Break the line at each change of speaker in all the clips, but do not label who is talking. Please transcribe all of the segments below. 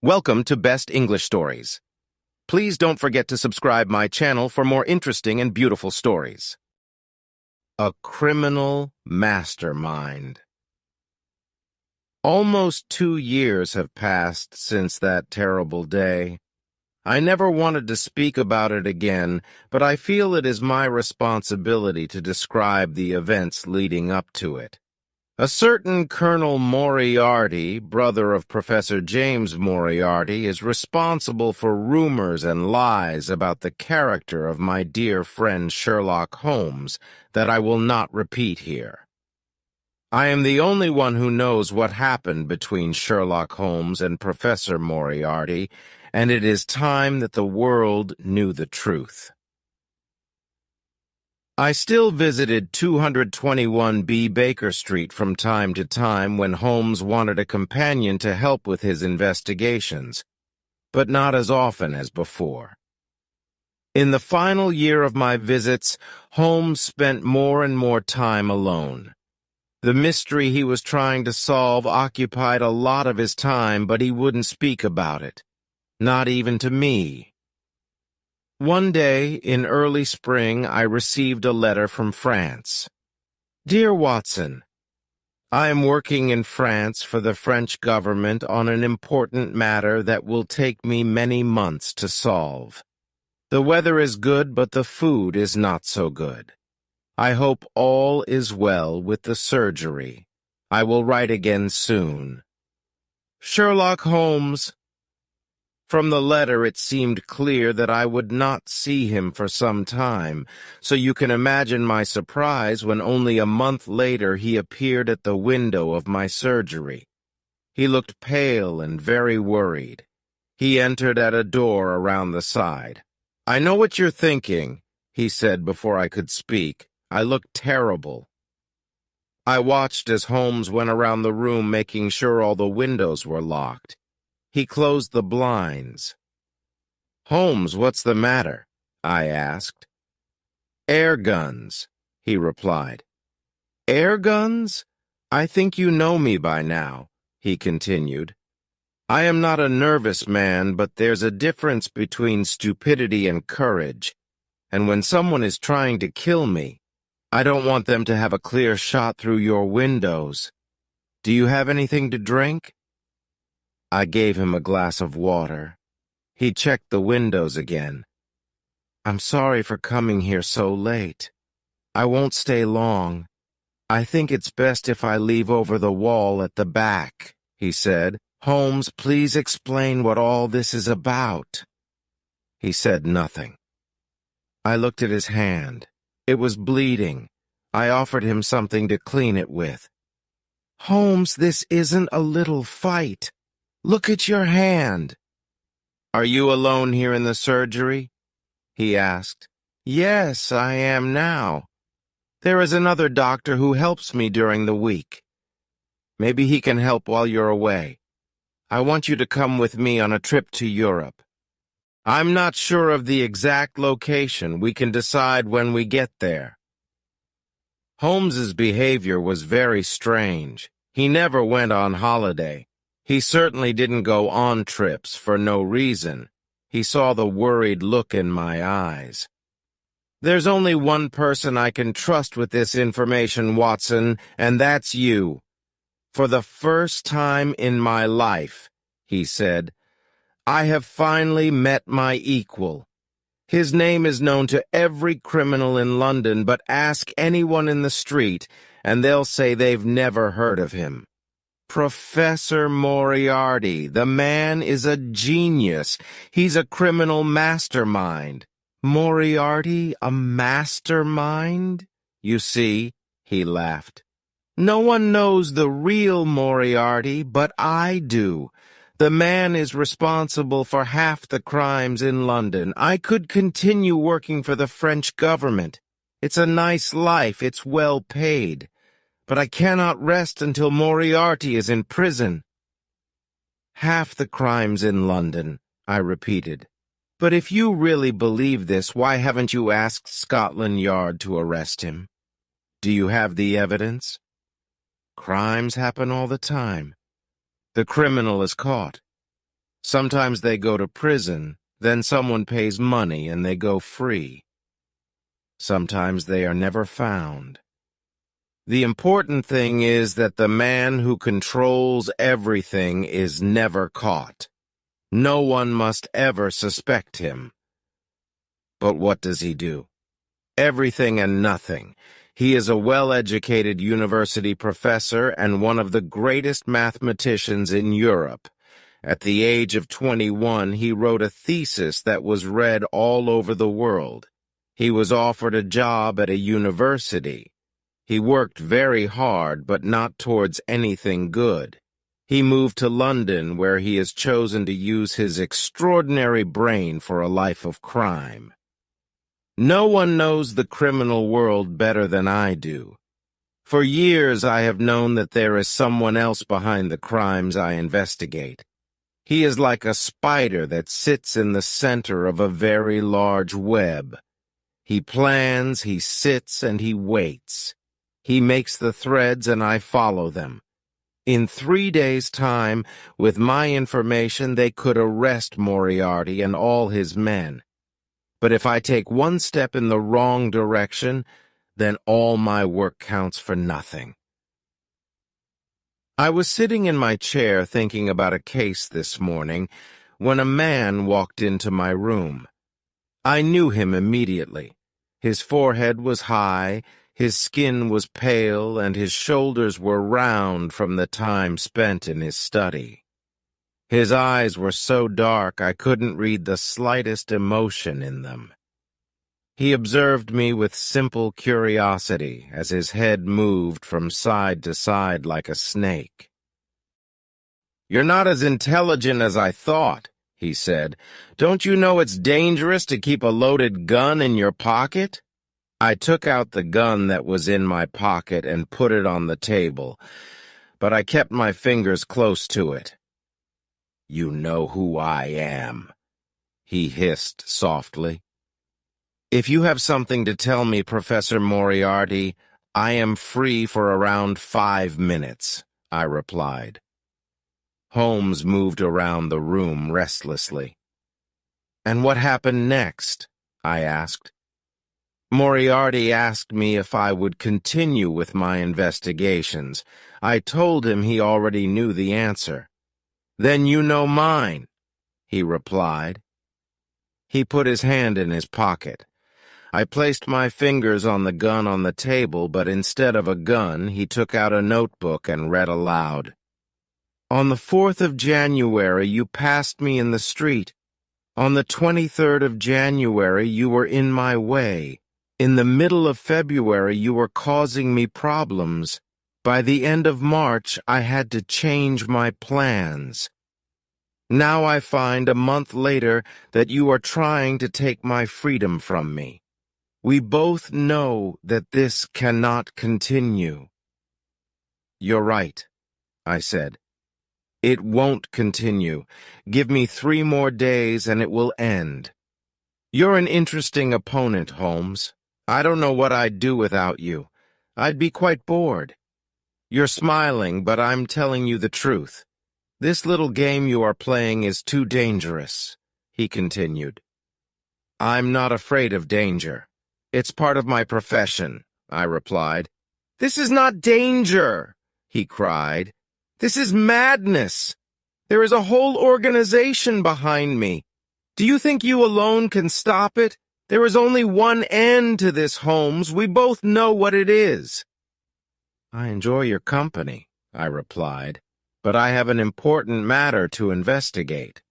Welcome to Best English Stories. Please don't forget to subscribe my channel for more interesting and beautiful stories. A criminal mastermind. Almost 2 years have passed since that terrible day. I never wanted to speak about it again, but I feel it is my responsibility to describe the events leading up to it. A certain Colonel Moriarty, brother of Professor James Moriarty, is responsible for rumors and lies about the character of my dear friend Sherlock Holmes that I will not repeat here. I am the only one who knows what happened between Sherlock Holmes and Professor Moriarty, and it is time that the world knew the truth. I still visited 221B Baker Street from time to time when Holmes wanted a companion to help with his investigations, but not as often as before. In the final year of my visits, Holmes spent more and more time alone. The mystery he was trying to solve occupied a lot of his time, but he wouldn't speak about it, not even to me. One day, in early spring, I received a letter from France. Dear Watson, I am working in France for the French government on an important matter that will take me many months to solve. The weather is good, but the food is not so good. I hope all is well with the surgery. I will write again soon. Sherlock Holmes. From the letter, it seemed clear that I would not see him for some time, so you can imagine my surprise when only a month later he appeared at the window of my surgery. He looked pale and very worried. He entered at a door around the side. "I know what you're thinking," he said before I could speak. "I look terrible." I watched as Holmes went around the room making sure all the windows were locked. He closed the blinds. "Holmes, what's the matter?" I asked. "Air guns," he replied. "Air guns? I think you know me by now," he continued. "I am not a nervous man, but there's a difference between stupidity and courage, and when someone is trying to kill me, I don't want them to have a clear shot through your windows. Do you have anything to drink?" I gave him a glass of water. He checked the windows again. "I'm sorry for coming here so late. I won't stay long. I think it's best if I leave over the wall at the back," he said. "Holmes, please explain what all this is about." He said nothing. I looked at his hand. It was bleeding. I offered him something to clean it with. "Holmes, this isn't a little fight. Look at your hand." "Are you alone here in the surgery?" he asked. "Yes, I am now. There is another doctor who helps me during the week. Maybe he can help while you're away. I want you to come with me on a trip to Europe. I'm not sure of the exact location. We can decide when we get there." Holmes's behavior was very strange. He never went on holiday. He certainly didn't go on trips for no reason. He saw the worried look in my eyes. "There's only one person I can trust with this information, Watson, and that's you. For the first time in my life," he said, "I have finally met my equal. His name is known to every criminal in London, but ask anyone in the street, and they'll say they've never heard of him. Professor Moriarty, the man is a genius. He's a criminal mastermind." "Moriarty, a mastermind?" "You see," he laughed. "No one knows the real Moriarty, but I do. The man is responsible for half the crimes in London. I could continue working for the French government. It's a nice life, it's well paid. But I cannot rest until Moriarty is in prison." "Half the crimes in London," I repeated. "But if you really believe this, why haven't you asked Scotland Yard to arrest him? Do you have the evidence?" "Crimes happen all the time. The criminal is caught. Sometimes they go to prison, then someone pays money and they go free. Sometimes they are never found. The important thing is that the man who controls everything is never caught. No one must ever suspect him. But what does he do? Everything and nothing. He is a well-educated university professor and one of the greatest mathematicians in Europe. At the age of 21, he wrote a thesis that was read all over the world. He was offered a job at a university. He worked very hard, but not towards anything good. He moved to London, where he has chosen to use his extraordinary brain for a life of crime. No one knows the criminal world better than I do. For years I have known that there is someone else behind the crimes I investigate. He is like a spider that sits in the center of a very large web. He plans, he sits, and he waits. He makes the threads and I follow them. In 3 days' time, with my information, they could arrest Moriarty and all his men. But if I take one step in the wrong direction, then all my work counts for nothing. I was sitting in my chair thinking about a case this morning when a man walked into my room. I knew him immediately. His forehead was high, his skin was pale, and his shoulders were round from the time spent in his study. His eyes were so dark I couldn't read the slightest emotion in them. He observed me with simple curiosity as his head moved from side to side like a snake. "You're not as intelligent as I thought," he said. "Don't you know it's dangerous to keep a loaded gun in your pocket?" I took out the gun that was in my pocket and put it on the table, but I kept my fingers close to it. "You know who I am," he hissed softly. "If you have something to tell me, Professor Moriarty, I am free for around 5 minutes," I replied. Holmes moved around the room restlessly. "And what happened next?" I asked. Moriarty asked me if I would continue with my investigations. I told him he already knew the answer. "Then you know mine," he replied. He put his hand in his pocket. I placed my fingers on the gun on the table, but instead of a gun, he took out a notebook and read aloud. "On the 4th of January, you passed me in the street. On the 23rd of January, you were in my way. In the middle of February, you were causing me problems. By the end of March, I had to change my plans. Now I find a month later that you are trying to take my freedom from me. We both know that this cannot continue." "You're right," I said. "It won't continue. Give me 3 more days and it will end. You're an interesting opponent, Holmes. I don't know what I'd do without you. I'd be quite bored. You're smiling, but I'm telling you the truth. This little game you are playing is too dangerous," he continued. "I'm not afraid of danger. It's part of my profession," I replied. "This is not danger," he cried. "This is madness. There is a whole organization behind me. Do you think you alone can stop it? There is only one end to this, Holmes. We both know what it is." "I enjoy your company," I replied, "but I have an important matter to investigate."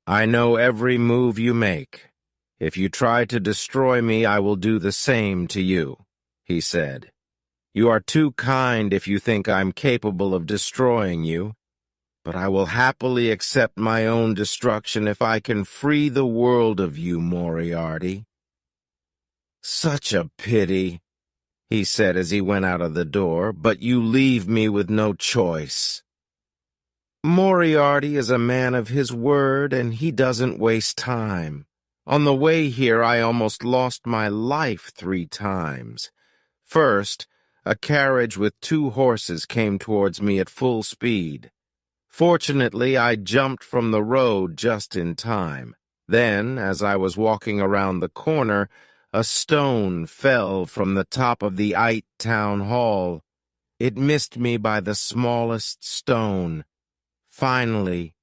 "I know every move you make. If you try to destroy me, I will do the same to you," he said. "You are too kind if you think I'm capable of destroying you, but I will happily accept my own destruction if I can free the world of you, Moriarty." "Such a pity," he said as he went out of the door, "but you leave me with no choice." Moriarty is a man of his word, and he doesn't waste time. On the way here, I almost lost my life 3 times. First, a carriage with 2 horses came towards me at full speed. Fortunately, I jumped from the road just in time. Then, as I was walking around the corner, a stone fell from the top of the Ite Town Hall. It missed me by the smallest stone. Finally,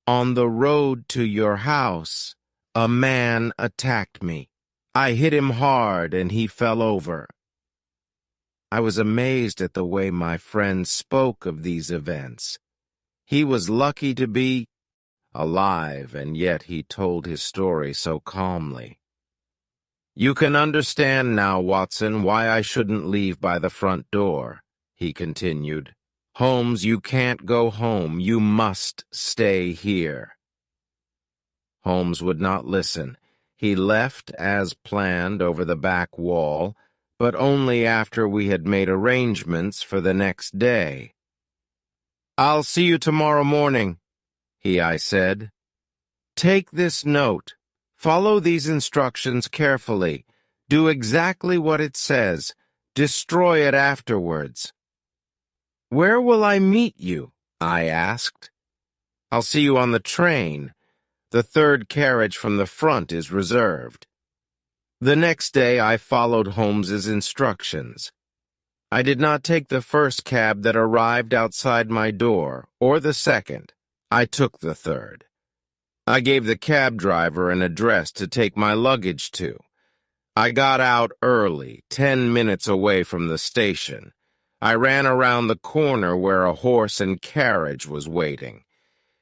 on the road to your house, a man attacked me. I hit him hard and he fell over. I was amazed at the way my friend spoke of these events. He was lucky to be alive, and yet he told his story so calmly. "You can understand now, Watson, why I shouldn't leave by the front door," he continued. "Holmes, you can't go home. You must stay here." Holmes would not listen. He left, as planned, over the back wall, but only after we had made arrangements for the next day. "I'll see you tomorrow morning," I said. "Take this note. Follow these instructions carefully. Do exactly what it says. Destroy it afterwards." "Where will I meet you?" I asked. "I'll see you on the train. The third carriage from the front is reserved." The next day I followed Holmes's instructions. I did not take the first cab that arrived outside my door, or the second. I took the third. I gave the cab driver an address to take my luggage to. I got out early, 10 minutes away from the station. I ran around the corner where a horse and carriage was waiting.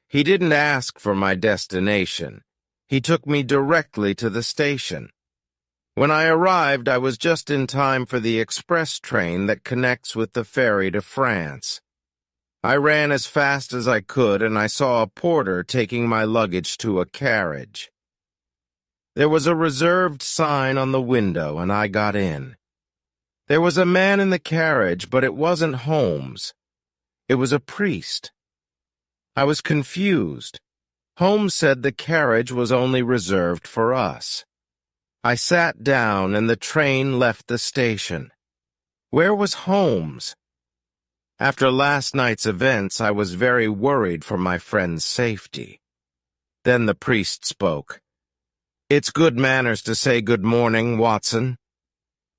He didn't ask for my destination. He took me directly to the station. When I arrived, I was just in time for the express train that connects with the ferry to France. I ran as fast as I could, and I saw a porter taking my luggage to a carriage. There was a reserved sign on the window, and I got in. There was a man in the carriage, but it wasn't Holmes. It was a priest. I was confused. Holmes said the carriage was only reserved for us. I sat down, and the train left the station. Where was Holmes? After last night's events, I was very worried for my friend's safety. Then the priest spoke. "It's good manners to say good morning, Watson."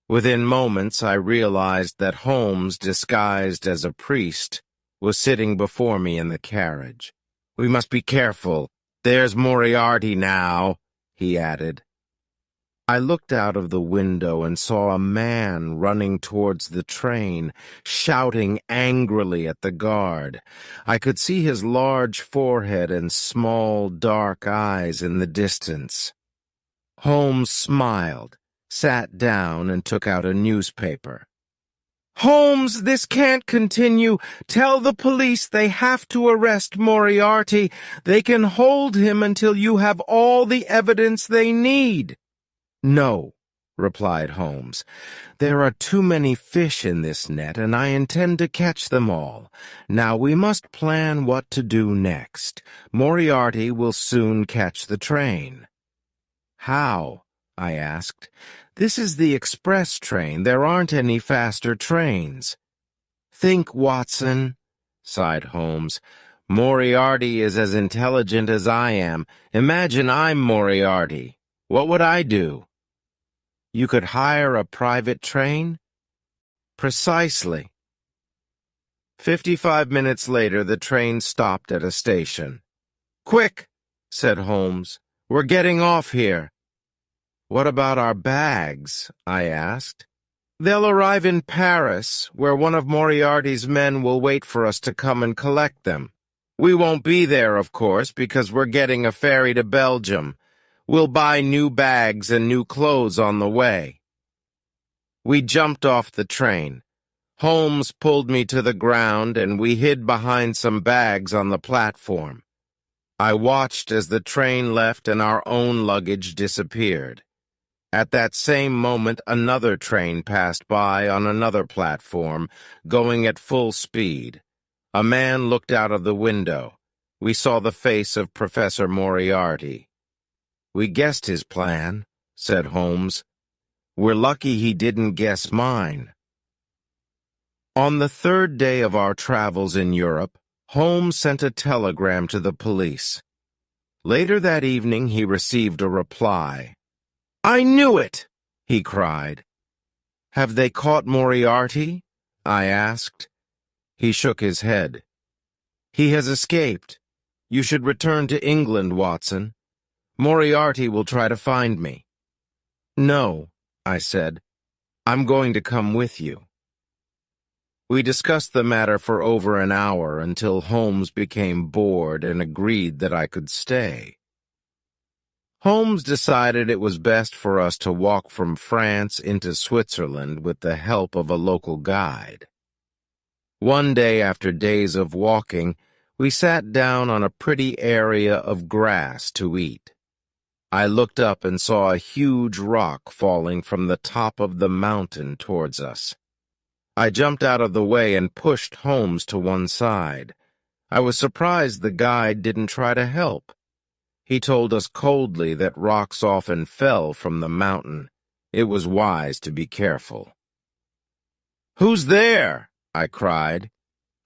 Within moments, I realized that Holmes, disguised as a priest, was sitting before me in the carriage. "We must be careful. There's Moriarty now," he added. I looked out of the window and saw a man running towards the train, shouting angrily at the guard. I could see his large forehead and small, dark eyes in the distance. Holmes smiled, sat down, and took out a newspaper. "Holmes, this can't continue. Tell the police they have to arrest Moriarty. They can hold him until you have all the evidence they need." "No," replied Holmes. "There are too many fish in this net, and I intend to catch them all. Now we must plan what to do next. Moriarty will soon catch the train." "How?" I asked. "This is the express train. There aren't any faster trains." "Think, Watson," sighed Holmes. "Moriarty is as intelligent as I am. Imagine I'm Moriarty. What would I do?" "You could hire a private train?" "Precisely." 55 minutes later, the train stopped at a station. "Quick," said Holmes. "We're getting off here." "What about our bags?" I asked. "They'll arrive in Paris, where one of Moriarty's men will wait for us to come and collect them. We won't be there, of course, because we're getting a ferry to Belgium. We'll buy new bags and new clothes on the way." We jumped off the train. Holmes pulled me to the ground, and we hid behind some bags on the platform. I watched as the train left and our own luggage disappeared. At that same moment, another train passed by on another platform, going at full speed. A man looked out of the window. We saw the face of Professor Moriarty. "We guessed his plan," said Holmes. "We're lucky he didn't guess mine." On the third day of our travels in Europe, Holmes sent a telegram to the police. Later that evening, he received a reply. "I knew it!" he cried. "Have they caught Moriarty?" I asked. He shook his head. "He has escaped. You should return to England, Watson. Moriarty will try to find me." "No," I said. "I'm going to come with you." We discussed the matter for over an hour until Holmes became bored and agreed that I could stay. Holmes decided it was best for us to walk from France into Switzerland with the help of a local guide. One day, after days of walking, we sat down on a pretty area of grass to eat. I looked up and saw a huge rock falling from the top of the mountain towards us. I jumped out of the way and pushed Holmes to one side. I was surprised the guide didn't try to help. He told us coldly that rocks often fell from the mountain. It was wise to be careful. "Who's there?" I cried.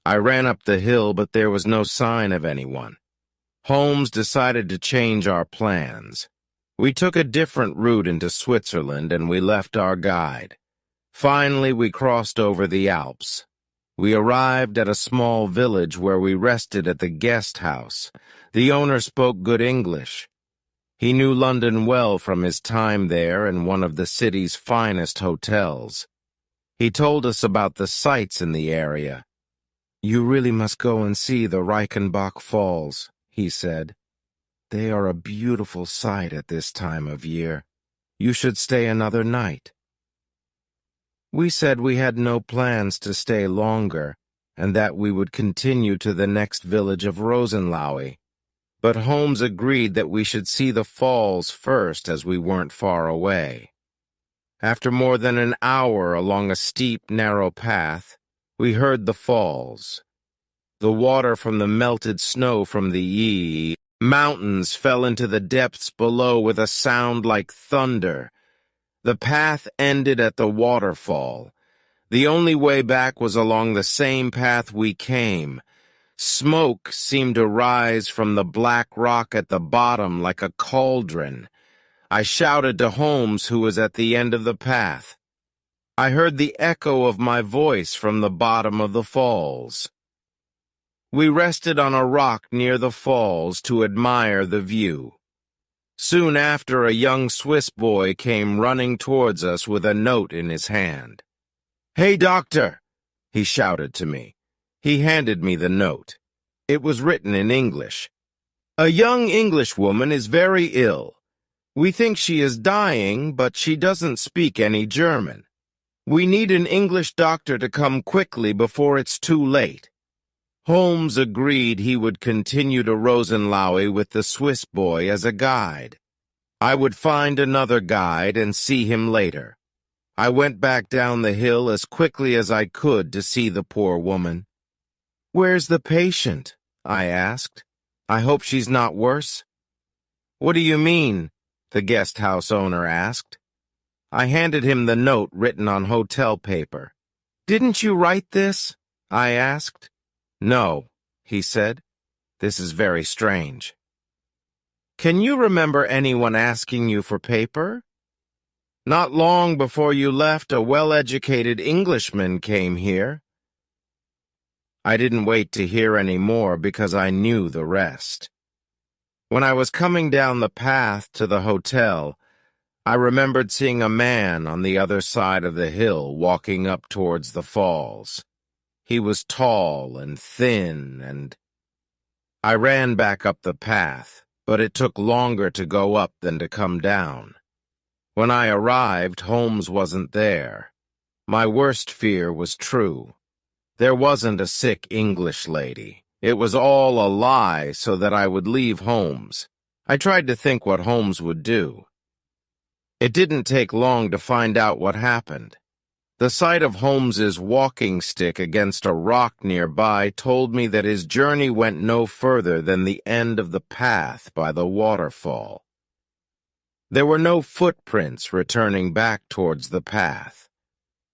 I ran up the hill, but there was no sign of anyone. Holmes decided to change our plans. We took a different route into Switzerland, and we left our guide. Finally, we crossed over the Alps. We arrived at a small village where we rested at the guest house. The owner spoke good English. He knew London well from his time there in one of the city's finest hotels. He told us about the sights in the area. "You really must go and see the Reichenbach Falls," he said. "They are a beautiful sight at this time of year. You should stay another night." We said we had no plans to stay longer, and that we would continue to the next village of Rosenlaui. But Holmes agreed that we should see the falls first, as we weren't far away. After more than an hour along a steep, narrow path, we heard the falls. The water from the melted snow from the mountains fell into the depths below with a sound like thunder. The path ended at the waterfall. The only way back was along the same path we came. Smoke seemed to rise from the black rock at the bottom like a cauldron. I shouted to Holmes, who was at the end of the path. I heard the echo of my voice from the bottom of the falls. We rested on a rock near the falls to admire the view. Soon after, a young Swiss boy came running towards us with a note in his hand. "Hey, doctor!" he shouted to me. He handed me the note. It was written in English. "A young Englishwoman is very ill. We think she is dying, but she doesn't speak any German. We need an English doctor to come quickly before it's too late." Holmes agreed he would continue to Rosenlaui with the Swiss boy as a guide. I would find another guide and see him later. I went back down the hill as quickly as I could to see the poor woman. "Where's the patient?" I asked. "I hope she's not worse." "What do you mean?" the guest house owner asked. I handed him the note written on hotel paper. "Didn't you write this?" I asked. "No," he said. "This is very strange." "Can you remember anyone asking you for paper?" "Not long before you left, a well-educated Englishman came here." I didn't wait to hear any more because I knew the rest. When I was coming down the path to the hotel, I remembered seeing a man on the other side of the hill walking up towards the falls. He was tall and thin, and I ran back up the path, but it took longer to go up than to come down. When I arrived, Holmes wasn't there. My worst fear was true. There wasn't a sick English lady. It was all a lie so that I would leave Holmes. I tried to think what Holmes would do. It didn't take long to find out what happened. The sight of Holmes's walking stick against a rock nearby told me that his journey went no further than the end of the path by the waterfall. There were no footprints returning back towards the path.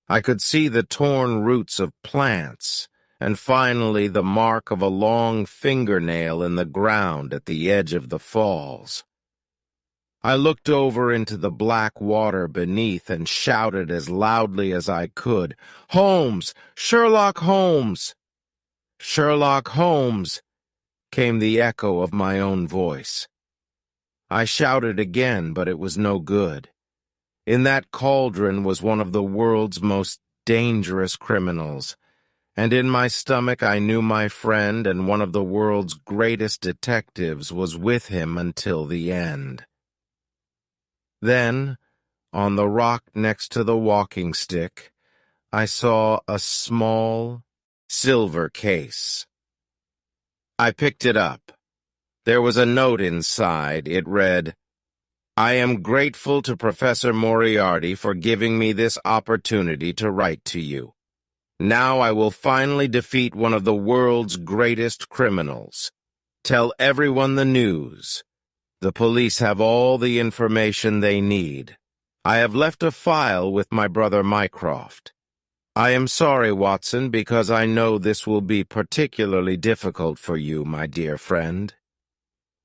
I could see the torn roots of plants and finally the mark of a long fingernail in the ground at the edge of the falls. I looked over into the black water beneath and shouted as loudly as I could, "Holmes! Sherlock Holmes!" "Sherlock Holmes!" came the echo of my own voice. I shouted again, but it was no good. In that cauldron was one of the world's most dangerous criminals, and in my stomach I knew my friend and one of the world's greatest detectives was with him until the end. Then, on the rock next to the walking stick, I saw a small, silver case. I picked it up. There was a note inside. It read, "I am grateful to Professor Moriarty for giving me this opportunity to write to you. Now I will finally defeat one of the world's greatest criminals. Tell everyone the news. The police have all the information they need. I have left a file with my brother Mycroft. I am sorry, Watson, because I know this will be particularly difficult for you, my dear friend.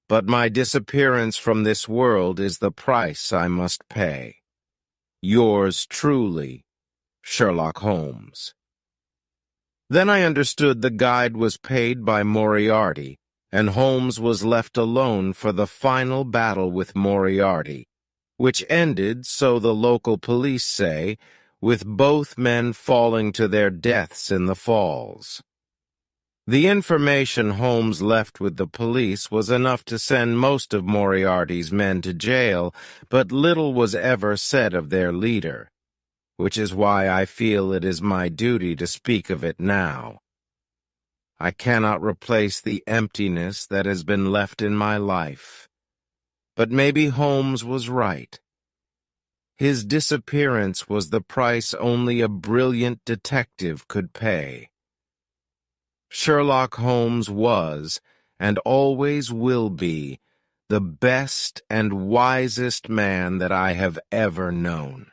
But my disappearance from this world is the price I must pay. Yours truly, Sherlock Holmes." Then I understood the guide was paid by Moriarty, and Holmes was left alone for the final battle with Moriarty, which ended, so the local police say, with both men falling to their deaths in the falls. The information Holmes left with the police was enough to send most of Moriarty's men to jail, but little was ever said of their leader, which is why I feel it is my duty to speak of it now. I cannot replace the emptiness that has been left in my life, but maybe Holmes was right. His disappearance was the price only a brilliant detective could pay. Sherlock Holmes was, and always will be, the best and wisest man that I have ever known.